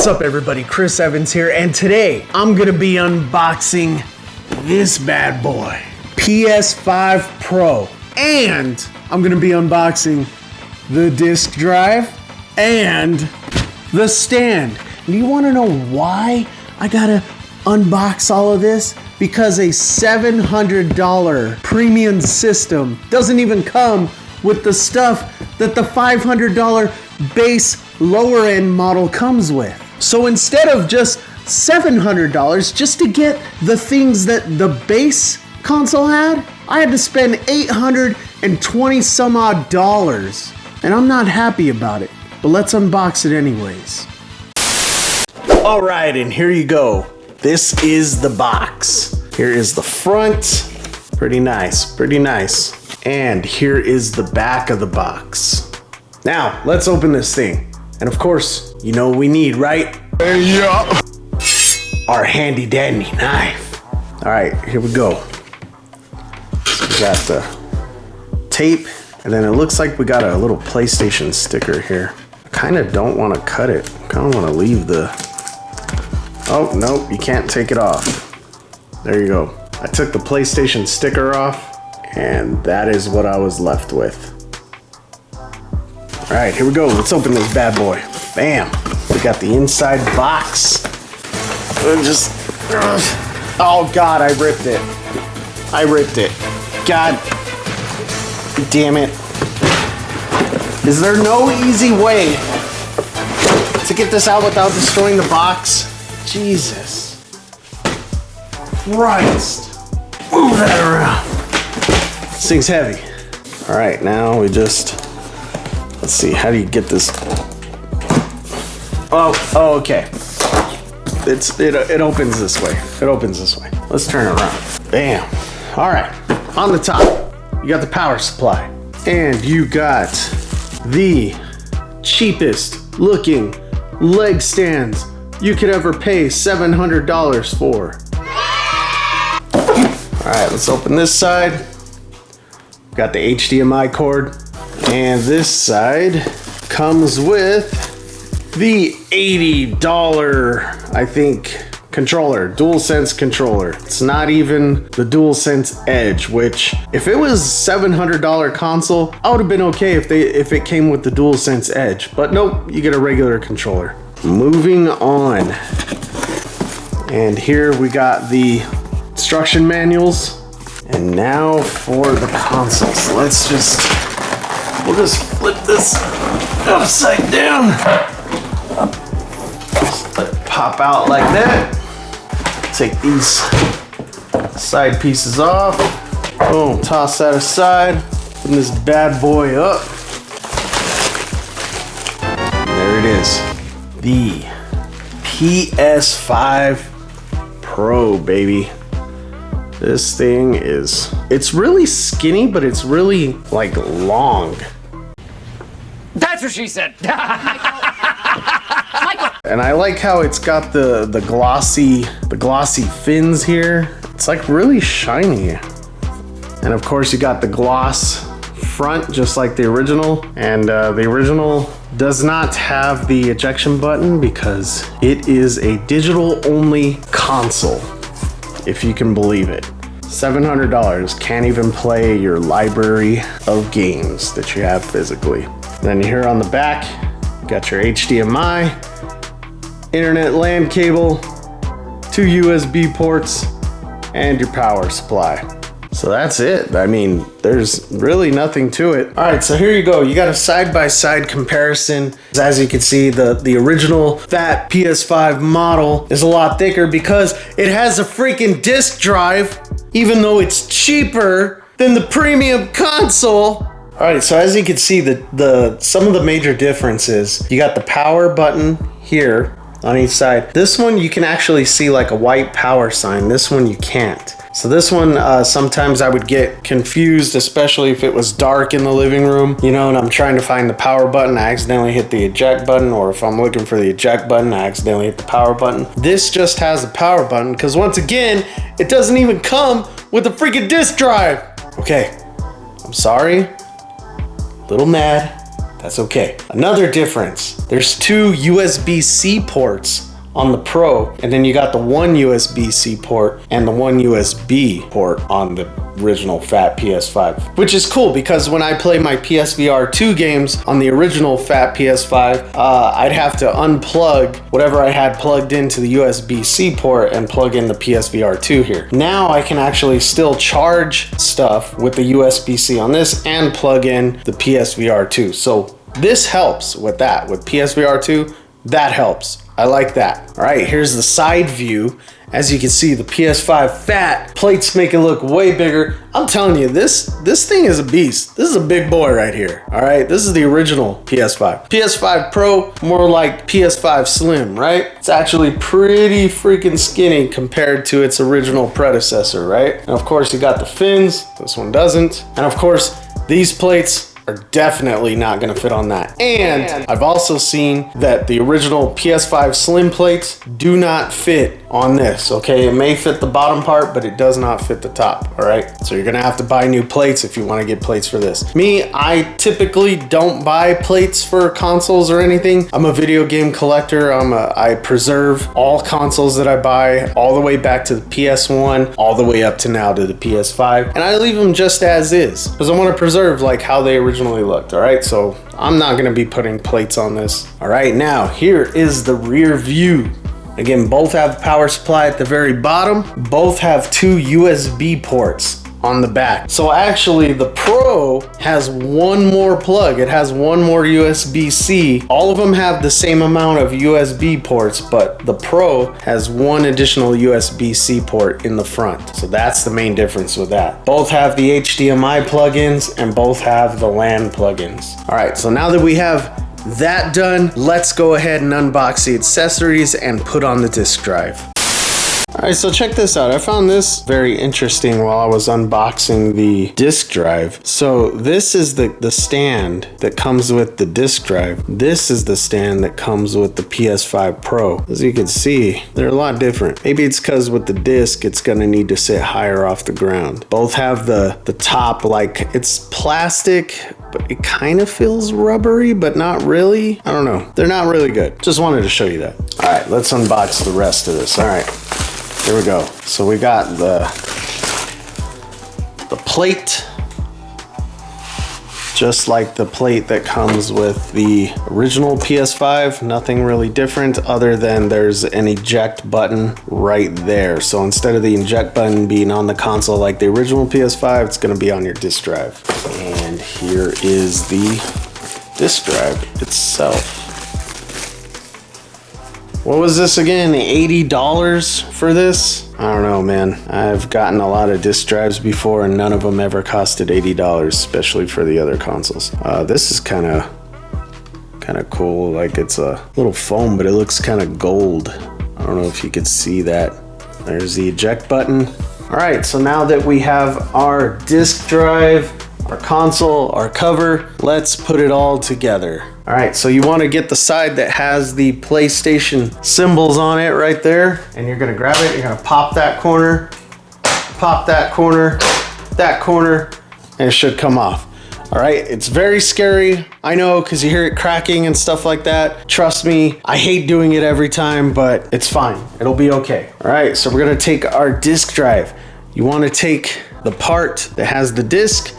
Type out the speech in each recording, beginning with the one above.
What's up everybody, Chris Evans here, and today I'm gonna be unboxing this bad boy, PS5 Pro, and I'm gonna be unboxing the disc drive and the stand. And you wanna know why I gotta unbox all of this? Because a $700 premium system doesn't even come with the stuff that the $500 base lower end model comes with. So instead of just $700 just to get the things that the base console had, I had to spend $820 some odd dollars. And I'm not happy about it, but let's unbox it anyways. All right, and here you go. This is the box. Here is the front. Pretty nice, pretty nice. And here is the back of the box. Now, let's open this thing. And of course, you know what we need, right? Yeah. Our handy dandy knife. All right, here we go. So we got the tape, and then it looks like we got a little PlayStation sticker here. I kind of don't want to cut it. I kind of want to leave the... Oh, no, you can't take it off. There you go. I took the PlayStation sticker off, and that is what I was left with. All right, here we go. Let's open this bad boy. Bam. We got the inside box. Oh God, I ripped it. I ripped it. God damn it. Is there no easy way to get this out without destroying the box? Jesus Christ. Move that around. This thing's heavy. All right, now we just... Let's see, how do you get this? Oh, okay. It opens this way. It opens this way. Let's turn it around. Bam. All right, on the top, you got the power supply. And you got the cheapest looking leg stands you could ever pay $700 for. All right, let's open this side. Got the HDMI cord. And this side comes with the $80, I think, controller, DualSense controller. It's not even the DualSense Edge, which if it was $700 console, I would have been okay if it came with the DualSense Edge. But nope, you get a regular controller. Moving on. And here we got the instruction manuals. And now for the console. So we'll just flip this upside down. Just let it pop out like that. Take these side pieces off. Boom, toss that aside. Open this bad boy up. And there it is. The PS5 Pro, baby. This thing it's really skinny, but it's really like long. That's what she said. And I like how it's got the glossy fins here. It's like really shiny. And of course you got the gloss front, just like the original. And the original does not have the ejection button because it is a digital only console. If you can believe it. $700, can't even play your library of games that you have physically. Then here on the back, you got your HDMI, internet LAN cable, 2 USB ports, and your power supply. So that's it. I mean, there's really nothing to it. All right, so here you go. You got a side-by-side comparison. As you can see, the original fat PS5 model is a lot thicker because it has a freaking disc drive, even though it's cheaper than the premium console. All right, so as you can see, some of the major differences, you got the power button here on each side. This one, you can actually see like a white power sign. This one, you can't. So this one, sometimes I would get confused, especially if it was dark in the living room, you know, and I'm trying to find the power button, I accidentally hit the eject button, or if I'm looking for the eject button, I accidentally hit the power button. This just has the power button, because once again, it doesn't even come with a freaking disc drive. Okay, I'm sorry, a little mad, That's okay. Another difference, there's 2 USB-C ports on the Pro, and then you got the 1 USB-C port and the 1 USB port on the original fat PS5, which is cool because when I play my PSVR 2 games on the original fat PS5, I'd have to unplug whatever I had plugged into the USB-C port and plug in the PSVR 2 here. Now I can actually still charge stuff with the USB-C on this and plug in the PSVR 2. So this helps with that. With PSVR 2, that helps. I like that. All right, here's the side view. As you can see, the PS5 fat plates make it look way bigger. I'm telling you, this thing is a beast. This is a big boy right here. All right, this is the original PS5. PS5 Pro, more like PS5 Slim, right? It's actually pretty freaking skinny compared to its original predecessor, right? And of course, you got the fins. This one doesn't. And of course, these plates are definitely not gonna fit on that. And I've also seen that the original PS5 Slim plates do not fit on this, okay? It may fit the bottom part, but it does not fit the top, all right? So you're gonna have to buy new plates if you wanna get plates for this. Me, I typically don't buy plates for consoles or anything. I'm a video game collector. I preserve all consoles that I buy all the way back to the PS1, all the way up to now to the PS5. And I leave them just as is, because I wanna preserve like how they originally looked, all right? So I'm not gonna be putting plates on this. All right, now here is the rear view. Again, both have power supply at the very bottom. Both have 2 USB ports on the back. So actually the Pro has one more plug. It has one more USB-C. All of them have the same amount of USB ports, but the Pro has one additional USB-C port in the front. So that's the main difference with that. Both have the HDMI plugins and both have the LAN plugins. All right, so now that we have that done, let's go ahead and unbox the accessories and put on the disk drive. All right, so check this out. I found this very interesting while I was unboxing the disk drive. So this is the stand that comes with the disk drive. This is the stand that comes with the PS5 Pro. As you can see, they're a lot different. Maybe it's because with the disc, it's gonna need to sit higher off the ground. Both have the top, like it's plastic, but it kind of feels rubbery, but not really. I don't know. They're not really good. Just wanted to show you that. All right, let's unbox the rest of this. All right. Here we go. So we got the plate, just like the plate that comes with the original PS5. Nothing really different other than there's an eject button right there. So instead of the eject button being on the console like the original PS5, it's gonna be on your disk drive. And here is the disk drive itself. What was this again? $80 for this? I don't know, man. I've gotten a lot of disk drives before and none of them ever costed $80, especially for the other consoles. This is kind of cool. Like it's a little foam, but it looks kind of gold. I don't know if you could see that. There's the eject button. All right, so now that we have our disk drive, our console, our cover, let's put it all together. All right, so you want to get the side that has the PlayStation symbols on it right there, and you're gonna grab it, you're gonna pop that corner, that corner, and it should come off. All right, it's very scary, I know, because you hear it cracking and stuff like that. Trust me, I hate doing it every time, but it's fine, it'll be okay. All right, so we're gonna take our disk drive. You want to take the part that has the disk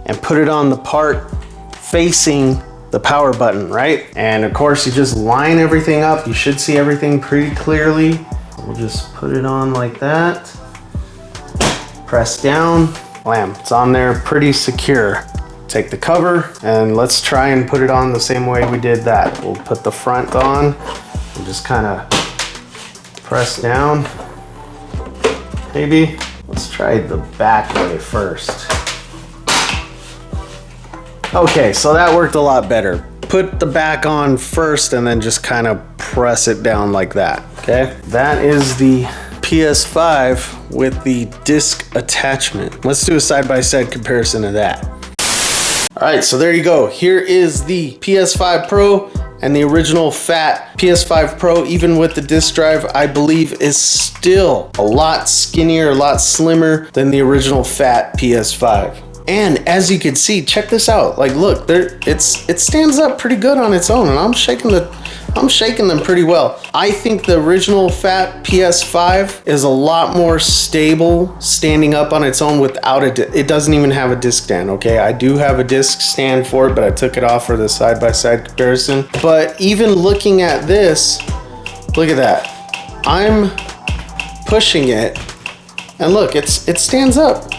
and put it on the part facing the power button, right? And of course, you just line everything up. You should see everything pretty clearly. We'll just put it on like that. Press down, wham, it's on there pretty secure. Take the cover and let's try and put it on the same way we did that. We'll put the front on and just kind of press down, maybe. Let's try the back way first. Okay, so that worked a lot better. Put the back on first and then just kind of press it down like that, okay? That is the PS5 with the disc attachment. Let's do a side-by-side comparison of that. All right, so there you go. Here is the PS5 Pro and the original fat PS5 Pro, even with the disc drive, I believe is still a lot skinnier, a lot slimmer than the original fat PS5. And as you can see, check this out. Like, look, it stands up pretty good on its own, and I'm shaking them pretty well. I think the original fat PS5 is a lot more stable standing up on its own without it doesn't even have a disc stand, okay? I do have a disc stand for it, but I took it off for the side-by-side comparison. But even looking at this, look at that. I'm pushing it, and look, it stands up,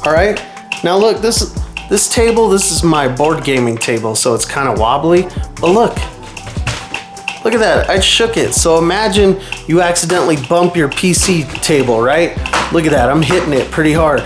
all right? Now look, this table, this is my board gaming table, so it's kind of wobbly, but look at that, I shook it. So imagine you accidentally bump your PC table, right? Look at that, I'm hitting it pretty hard.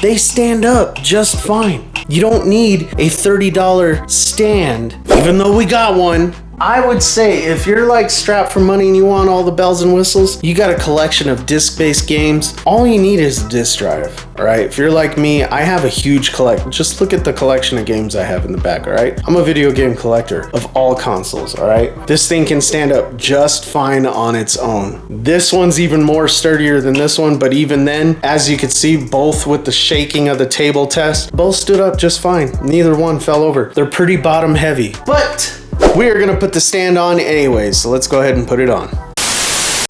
They stand up just fine. You don't need a $30 stand, even though we got one. I would say if you're like strapped for money and you want all the bells and whistles, you got a collection of disc-based games, all you need is a disc drive, all right? If you're like me, I have a huge collection. Just look at the collection of games I have in the back, all right? I'm a video game collector of all consoles, all right? This thing can stand up just fine on its own. This one's even more sturdier than this one, but even then, as you can see, both with the shaking of the table test, both stood up just fine. Neither one fell over. They're pretty bottom heavy, but we are gonna put the stand on anyways, so let's go ahead and put it on.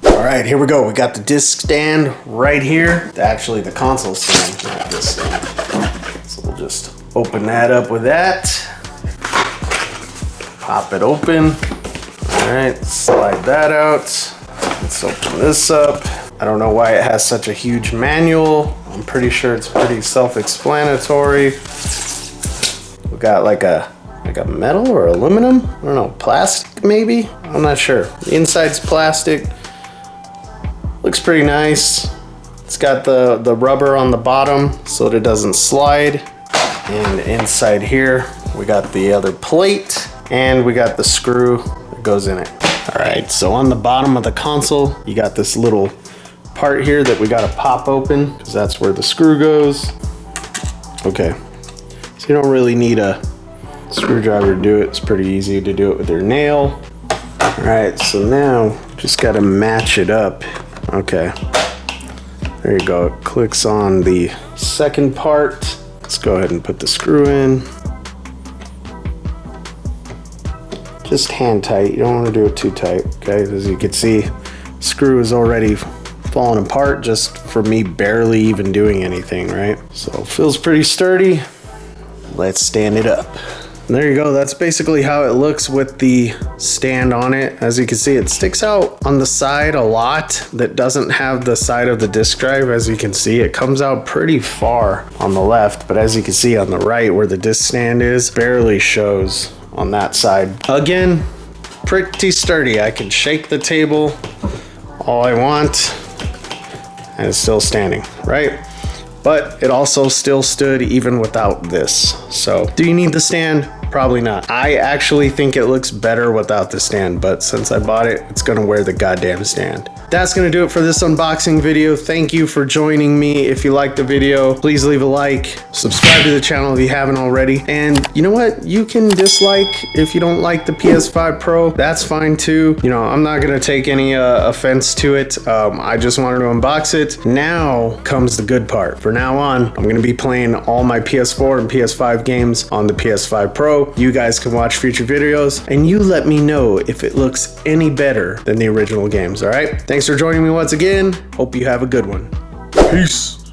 All right, here we go. We got the disc stand right here. Actually, the console stand, not this stand. So we'll just open that up with that. Pop it open. All right, slide that out. Let's open this up. I don't know why it has such a huge manual. I'm pretty sure it's pretty self-explanatory. We got like a metal or aluminum, I don't know, plastic maybe, I'm not sure. The inside's plastic, looks pretty nice. It's got the rubber on the bottom so that it doesn't slide, and inside here we got the other plate and we got the screw that goes in it. All right, so on the bottom of the console you got this little part here that we got to pop open because that's where the screw goes. Okay, so you don't really need a screwdriver to do it. It's pretty easy to do it with your nail. All right, so now just got to match it up. Okay, there you go. It clicks on the second part. Let's go ahead and put the screw in. Just hand tight. You don't want to do it too tight, okay? As you can see, screw is already falling apart just for me barely even doing anything, right? So it feels pretty sturdy. Let's stand it up. There you go, that's basically how it looks with the stand on it. As you can see, it sticks out on the side a lot that doesn't have the side of the disk drive. As you can see, it comes out pretty far on the left, but as you can see on the right where the disk stand is, barely shows on that side. Again, pretty sturdy. I can shake the table all I want and it's still standing, right? But it also still stood even without this. So do you need the stand? Probably not. I actually think it looks better without the stand, but since I bought it, it's gonna wear the goddamn stand. That's gonna do it for this unboxing video. Thank you for joining me. If you liked the video, please leave a like, subscribe to the channel if you haven't already. And you know what? You can dislike if you don't like the PS5 Pro, that's fine too. You know, I'm not gonna take any offense to it. I just wanted to unbox it. Now comes the good part. For now on, I'm gonna be playing all my PS4 and PS5 games on the PS5 Pro. You guys can watch future videos and you let me know if it looks any better than the original games, all right? Thanks for joining me once again. Hope you have a good one. Peace.